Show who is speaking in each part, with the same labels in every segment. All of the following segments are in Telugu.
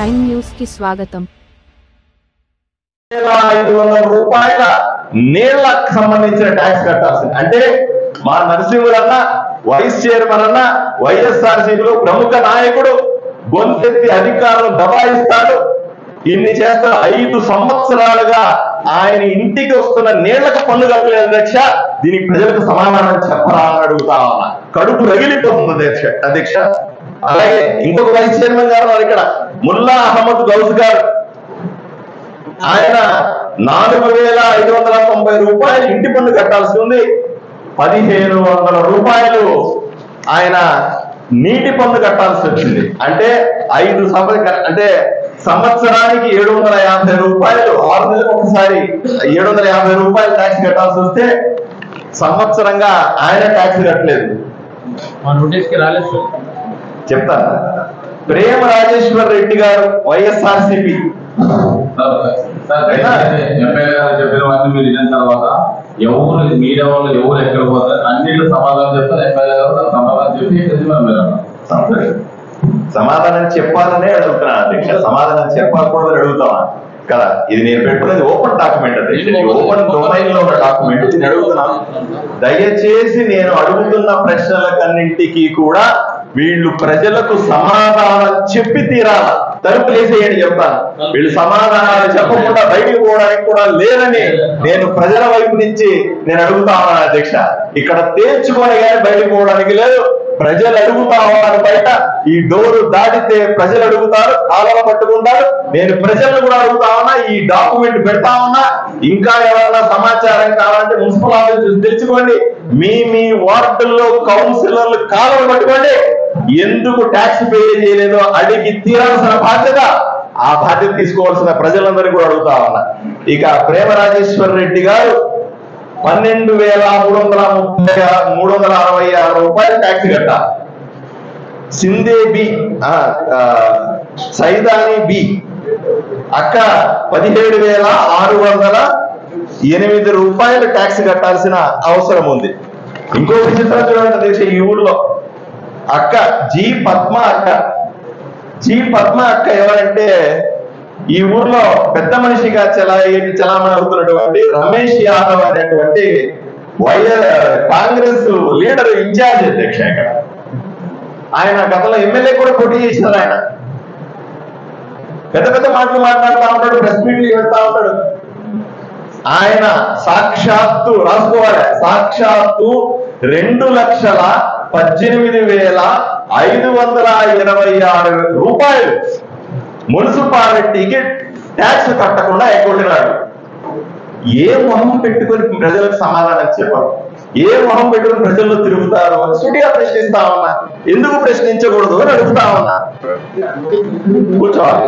Speaker 1: ప్రైమ్ న్యూస్ కి స్వాగతం.
Speaker 2: 500 రూపాయల నీళ్లకు సంబంధించిన ట్యాక్స్ కట్టాల్సింది. అంటే మా నరసింహులన్న వైస్ చైర్మన్ అన్న వైఎస్ఆర్సీపీలో ప్రముఖ నాయకుడు గొంతెత్తి అధికారులు దబాయిస్తాడు. ఇన్ని చేస్తున్న 5 సంవత్సరాలుగా ఆయన ఇంటికి వస్తున్న నీళ్లకు పన్ను కట్టలేదు అధ్యక్ష. దీనికి ప్రజలకు సమాధానం చెప్పరా అని అడుగుతా ఉన్నా. కడుపు రగిలిపోతుంది అధ్యక్ష. అలాగే ఇంకొక వైస్ చైర్మన్ గారు ఇక్కడ ముల్లా అహ్మద్ గౌస్ గారు, ఆయన 4,590 రూపాయలు ఇంటి పన్ను కట్టాల్సి ఉంది. 1,500 రూపాయలు ఆయన నీటి పన్ను కట్టాల్సి వచ్చింది. అంటే 5 అంటే సంవత్సరానికి 750 రూపాయలు, 6 నెలలకు ఒకసారి 750 రూపాయలు ట్యాక్స్ కట్టాల్సి వస్తే సంవత్సరంగా ఆయన ట్యాక్స్ కట్టలేదు. చెప్తాను. ప్రేమ రాజేశ్వర్ రెడ్డి గారు వైఎస్ఆర్సీపీ
Speaker 3: చెప్పినవన్నీ మీరు విన్న తర్వాత ఎవరు మీడియా వాళ్ళు ఎవరు ఎక్కడ పోతారు అన్నింటిలో సమాధానం చెప్తారు. ఎమ్మెల్యే గారు సమాధానం చెప్పి
Speaker 2: సమాధానం చెప్పాలనే అడుగుతున్నాను అధ్యక్ష. సమాధానం చెప్పకూడదని అడుగుతావా కదా? ఇది నేను పెట్టుకునేది ఓపెన్ డాక్యుమెంట్ అధ్యక్ష, ఓపెన్ డొమైన్ లో ఉన్న డాక్యుమెంట్. ఇది అడుగుతున్నాను. దయచేసి నేను అడుగుతున్న ప్రశ్నలకన్నింటికి కూడా వీళ్ళు ప్రజలకు సమాధానం చెప్పి తీరాల. తలుపులు వేసేయని చెప్తాను. వీళ్ళు సమాధానాలు చెప్పకుండా బయటికి పోవడానికి కూడా లేదని నేను ప్రజల వైపు నుంచి నేను అడుగుతా ఉన్నాను అధ్యక్ష. ఇక్కడ తేల్చుకొని కానీ బయటకు పోవడానికి లేదు. ప్రజలు అడుగుతా ఉన్నారు బయట. ఈ డోరు దాటితే ప్రజలు అడుగుతారు, కాలువ పట్టుకుంటారు. నేను ప్రజలను కూడా అడుగుతా ఉన్నా, ఈ డాక్యుమెంట్ పెడతా ఉన్నా. ఇంకా ఎవరైనా సమాచారం కావాలంటే మున్సిపల్ ఆఫీస్ తెలుసుకోండి. మీ వార్డుల్లో కౌన్సిలర్లు కాలువ పట్టుకోండి. ఎందుకు ట్యాక్స్ పే చేయలేదో అడిగి తీరాల్సిన బాధ్యత, ఆ బాధ్యత తీసుకోవాల్సిన ప్రజలందరినీ కూడా అడుగుతా ఉన్నా. ఇక ప్రేమ రాజేశ్వర్ రెడ్డి గారు 12,366 రూపాయలు ట్యాక్స్ కట్టాలి. సిందే బి, సైదాని బి అక్క 17,608 రూపాయలు ట్యాక్స్ కట్టాల్సిన అవసరం ఉంది. ఇంకో విచిత్రం చూడండి అధ్యక్ష, ఈ ఊర్లో అక్క జీ పద్మ అక్క ఎవరంటే ఈ ఊర్లో పెద్ద మనిషిగా చలామణి అవుతున్నటువంటి రమేష్ యాదవ్ అనేటువంటి కాంగ్రెస్ లీడర్ ఇన్ఛార్జ్ అధ్యక్ష. ఇక్కడ ఆయన గతంలో ఎమ్మెల్యే కూడా పోటీ చేసినారు. ఆయన పెద్ద పెద్ద మాటలు మాట్లాడుతూ ఉంటాడు, ప్రెస్ మీట్లు పెడతా ఉంటాడు. ఆయన సాక్షాత్తు రాసుకోవాలి, సాక్షాత్తు 2,18,526 రూపాయలు మున్సిపాలిటీకి ట్యాక్స్ కట్టకుండా ఎగ్గొట్టినాడు. ఏ మొహం పెట్టుకొని ప్రజలకు సమాధానం చెప్పారు? ఏ మొహం పెట్టుకుని ప్రజల్లో తిరుగుతారు అని సుడిగా ప్రశ్నిస్తా ఉన్నా. ఎందుకు ప్రశ్నించకూడదు అని అడుగుతా ఉన్నా. కూర్చోవాలి.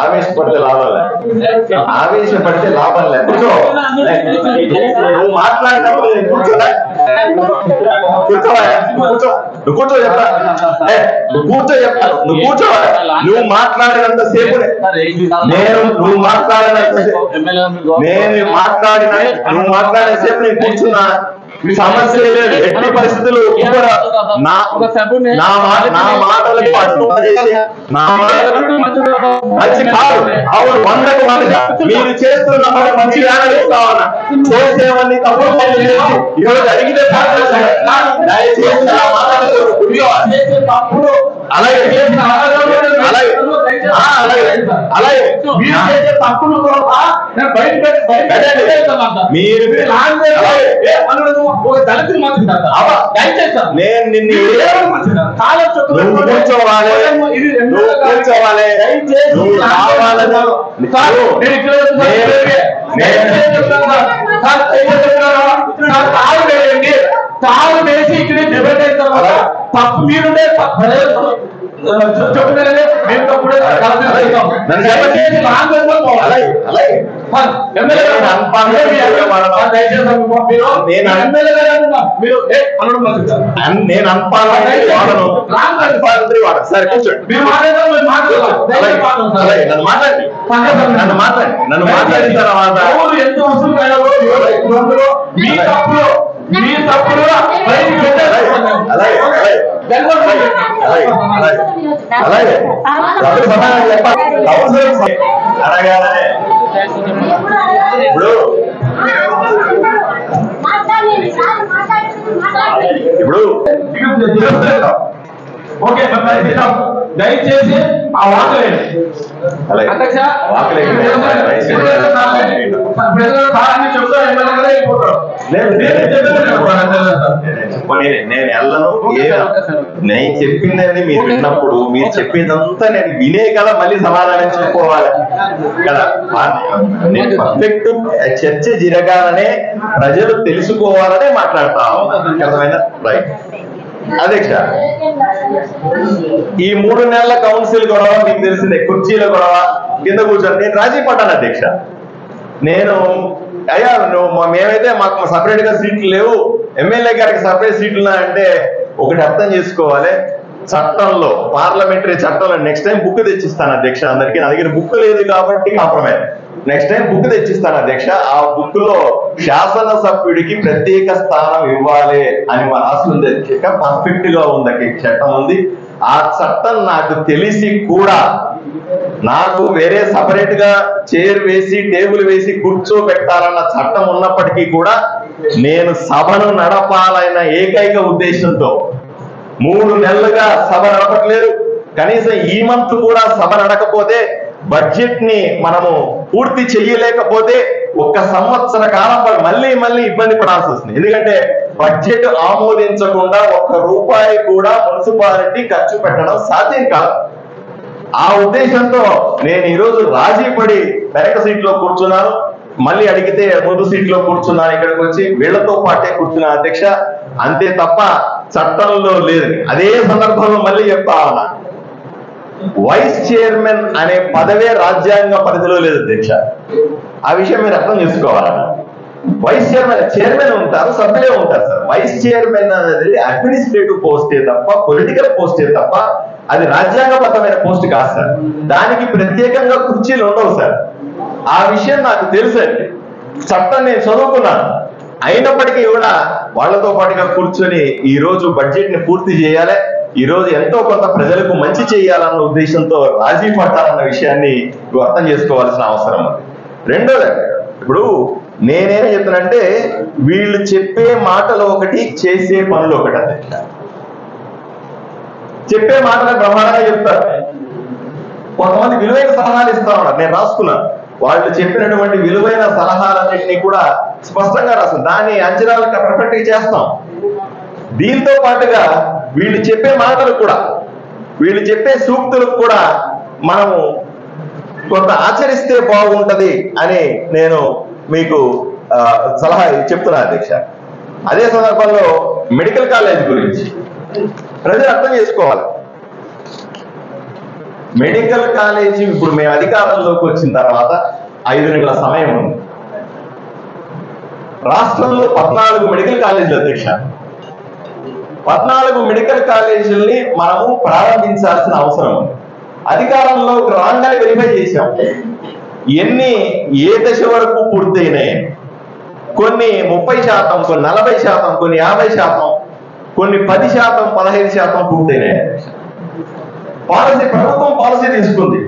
Speaker 2: ఆవేశపడితే లాభం లేదు. కూర్చో. నువ్వు మాట్లాడినప్పుడు కూర్చో చెప్తా. నువ్వు కూర్చోవాలి. నువ్వు మాట్లాడినంత సేపు నువ్వు మాట్లాడిన సేపు నేను కూర్చున్నా. సమస్య లేదు. ఎట్టి పరిస్థితులు మంచి కాదు. అవును, 100కు 100 మీరు చేస్తున్న మంచి చేసేవన్నీ తప్పు ఈరోజు అడిగితే నేను నిన్ను కూర్చోవాలి.
Speaker 3: తాను వేసి ఇక్కడ డిబేట్ అయిన తర్వాత తప్పు మీరుండే చెప్తున్నారే మేము తప్పుడు
Speaker 2: నేను నన్ను మాట్లాడిన తర్వాత
Speaker 3: ఎంత వసూలు మీ తప్పుడు
Speaker 2: అలాగే సభ్యులు సమాధానం చెప్పాలి. కౌన్సిలర్ అనగానే ఇప్పుడు
Speaker 3: ఓకే దయచేసి ఆ వాకలేండి అధ్యక్ష
Speaker 2: నేను ఎల్లను నేను చెప్పిందని మీరు విన్నప్పుడు మీరు చెప్పిందంతా నేను వినే కదా మళ్ళీ సమాధానం చెప్పుకోవాలి కదా. నేను పర్ఫెక్ట్ చర్చ జరగాలనే ప్రజలు తెలుసుకోవాలనే మాట్లాడతా అర్థమైనా రైట్. అధ్యక్ష ఈ 3 నెలల కౌన్సిల్ గొడవ మీకు తెలిసిందే, కుర్చీల గొడవ కింద కూర్చొని నేను రాజీ పడ్డాను అధ్యక్ష. నేను అయ్యా మేమైతే మాకు సపరేట్ గా సీట్లు లేవు, ఎమ్మెల్యే గారికి సపరేట్ సీట్లు అంటే ఒకటి అర్థం చేసుకోవాలి, చట్టంలో పార్లమెంటరీ చట్టంలో నెక్స్ట్ టైం బుక్ తెచ్చిస్తాను అధ్యక్ష. అందరికీ నా దగ్గర బుక్ లేదు కాబట్టి కాంప్రమైజ్. నెక్స్ట్ టైం బుక్ తెచ్చిస్తాను అధ్యక్ష. ఆ బుక్ లో శాసనసభ్యుడికి ప్రత్యేక స్థానం ఇవ్వాలి అని రాస్తుంది అధ్యక్ష. పర్ఫెక్ట్ గా ఉంది చట్టం ఉంది. ఆ చట్టం నాకు తెలిసి కూడా నాకు వేరే సపరేట్ గా చైర్ వేసి టేబుల్ వేసి కూర్చోబెట్టాలన్న చట్టం ఉన్నప్పటికీ కూడా నేను సభను నడపాలన్న ఏకైక ఉద్దేశంతో 3 నెలలుగా సభ నడపట్లేదు. కనీసం ఈ మంత్ కూడా సభ నడకపోతే బడ్జెట్ ని మనము పూర్తి చెయ్యలేకపోతే 1 సంవత్సర కాలం మళ్ళీ ఇబ్బంది పడాల్సి వస్తుంది. ఎందుకంటే బడ్జెట్ ఆమోదించకుండా 1 రూపాయి కూడా మున్సిపాలిటీ ఖర్చు పెట్టడం సాధ్యం కాదు. ఆ ఉద్దేశంతో నేను ఈరోజు రాజీ పడి వెనక సీట్లో కూర్చున్నాను. మళ్ళీ అడిగితే ముందు సీట్లో కూర్చున్నాను. ఇక్కడికి వచ్చి వీళ్లతో పాటే కూర్చున్నాను అధ్యక్ష. అంతే తప్ప చట్టంలో లేదు. అదే సందర్భంలో మళ్ళీ చెప్తా ఉన్నా, వైస్ చైర్మన్ అనే పదవే రాజ్యాంగ పరిధిలో లేదు అధ్యక్ష. ఆ విషయం మీరు అర్థం చేసుకోవాలన్న. వైస్ చైర్మన్ ఉంటారు, సభ్యులే ఉంటారు సార్. వైస్ చైర్మన్ అనేది అడ్మినిస్ట్రేటివ్ పోస్టే తప్ప పొలిటికల్ పోస్టే తప్ప అది రాజ్యాంగబద్ధమైన పోస్ట్ కాదు సార్. దానికి ప్రత్యేకంగా కుర్చీలు ఉండవు సార్. ఆ విషయం నాకు తెలుసండి. చట్టం నేను చదువుకున్నాను. అయినప్పటికీ కూడా వాళ్లతో పాటుగా కూర్చొని ఈ రోజు బడ్జెట్ ని పూర్తి చేయాలి, ఈ రోజు ఎంతో కొంత ప్రజలకు మంచి చేయాలన్న ఉద్దేశంతో రాజీ పడ్డాలన్న విషయాన్ని అర్థం చేసుకోవాల్సిన అవసరం ఉంది. రెండోది, ఇప్పుడు నేనేం చెప్తానంటే వీళ్ళు చెప్పే మాటలు ఒకటి, చేసే పనులు ఒకటి. అదే చెప్పే మాటలు బ్రహ్మాండంగా చెప్తారు. కొంతమంది విలువైన సలహాలు ఇస్తా ఉన్నారు, నేను రాసుకున్నాను. వాళ్ళు చెప్పినటువంటి విలువైన సలహాలన్నింటినీ కూడా స్పష్టంగా రాస్తాం. దాన్ని అంచనాలు పర్ఫెక్ట్ గా చేస్తాం. దీంతో పాటుగా వీళ్ళు చెప్పే మాటలు కూడా, వీళ్ళు చెప్పే సూక్తులకు కూడా మనము కొంత ఆచరిస్తే బాగుంటది అని నేను మీకు సలహా చెప్తున్నా అధ్యక్ష. అదే సందర్భంలో మెడికల్ కాలేజ్ గురించి ప్రజలు అర్థం చేసుకోవాలి. మెడికల్ కాలేజీ ఇప్పుడు మేము అధికారంలోకి వచ్చిన తర్వాత 5 నెలల సమయం ఉంది. రాష్ట్రంలో 14 మెడికల్ కాలేజీలు అధ్యక్ష. 14 మెడికల్ కాలేజీల్ని మనము ప్రారంభించాల్సిన అవసరం ఉంది. అధికారంలో రాగానే వెరిఫై చేశాం ఏ దశ వరకు పూర్తయినాయి. కొన్ని 30%, కొన్ని 40%, కొన్ని 50%, కొన్ని 10%, 15% పూర్తయినాయి. ప్రభుత్వం పాలసీ తీసుకుంది.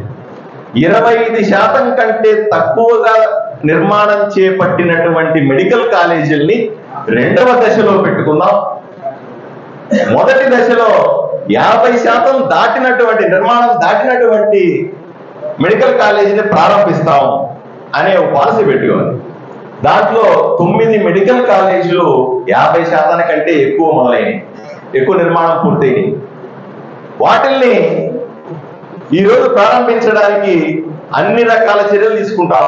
Speaker 2: 25% కంటే తక్కువగా నిర్మాణం చేపట్టినటువంటి మెడికల్ కాలేజీల్ని 2వ దశలో పెట్టుకుందాం. మొదటి దశలో 50% దాటినటువంటి నిర్మాణం దాటినటువంటి మెడికల్ కాలేజీని ప్రారంభిస్తాం అనే ఒక పాలసీ పెట్టుకోవాలి. దాంట్లో 9 మెడికల్ కాలేజీలు 50% కంటే ఎక్కువ మొదలైనవి, ఎక్కువ నిర్మాణం పూర్తయినాయి. వాటిల్ని ఈరోజు ప్రారంభించడానికి అన్ని రకాల చర్యలు తీసుకుంటాం.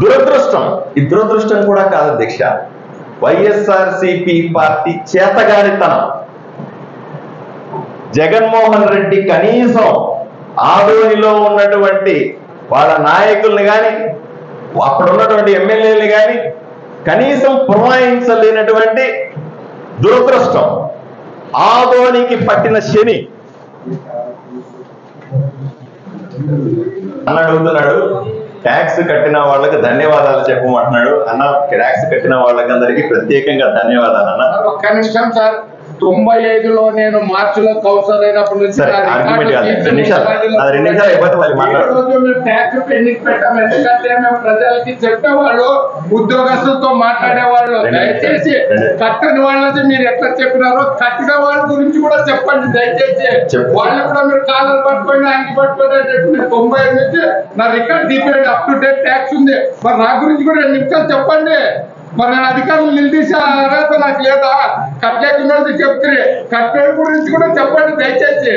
Speaker 2: దురదృష్టం, ఈ దురదృష్టం కూడా కాదు అధ్యక్ష, వైఎస్ఆర్సీపీ పార్టీ చేతగానితనం. జగన్మోహన్ రెడ్డి కనీసం ఆదోనిలో ఉన్నటువంటి వాళ్ళ నాయకుల్ని కానీ అప్పుడున్నటువంటి ఎమ్మెల్యేలు కానీ కనీసం పురమాయించలేనటువంటి దురదృష్టం. ఆదోనికి పట్టిన శని అన్నాడు. అడుగుతున్నాడు, ట్యాక్స్ కట్టిన వాళ్ళకి ధన్యవాదాలు చెప్పమంటున్నాడు. అన్న, ట్యాక్స్ కట్టిన వాళ్ళకందరికీ ప్రత్యేకంగా ధన్యవాదాలు అన్న.
Speaker 1: ఒక్క నిమిషం సార్, 95లో నేను మార్చిలో కౌన్సిలర్ అయినప్పటి నుంచి
Speaker 2: సరే, argument కాదు. 2 నిమిషాలు. అది 2 నిమిషాలు అయిపోతే మళ్ళీ మాట్లాడు.
Speaker 1: ట్యాక్స్ పెండింగ్ పెట్టాం. ఎందుకంటే మేము ప్రజలకి చెప్పేవాళ్ళు, ఉద్యోగస్తులతో మాట్లాడేవాళ్ళు. దయచేసి కట్టని వాళ్ళకి మీరు ఎట్లా చెప్పినారో కట్టిన వాళ్ళ గురించి కూడా చెప్పండి దయచేసి. వాళ్ళు కూడా మీరు కాలర్ పట్టుకొని అంగి పట్టుకొని చెప్పి 90 నుంచి నా record depend up to date tax ఉంది. మరి నా గురించి కూడా 2 నిమిషాలు చెప్పండి. మరి నేను అధికారులు నిలదీసే అర్హత నాకు లేదా? కట్టలేకుండా చెప్తే కట్టే గురించి కూడా చెప్పండి దయచేసి.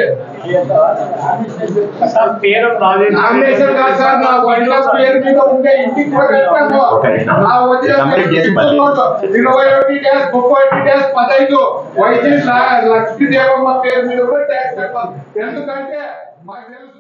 Speaker 1: నామినేషన్ కాదు సార్, నా వైద్య పేరు మీద ఉండే ఇంటికి కూడా పెట్టాను. నా వచ్చే 21 డేస్ 30 డేస్ 15 వైద్య లక్ష్మీదేవమ్మ పేరు మీద కూడా ట్యాక్స్ పెట్టాను. ఎందుకంటే మాకు తెలుసు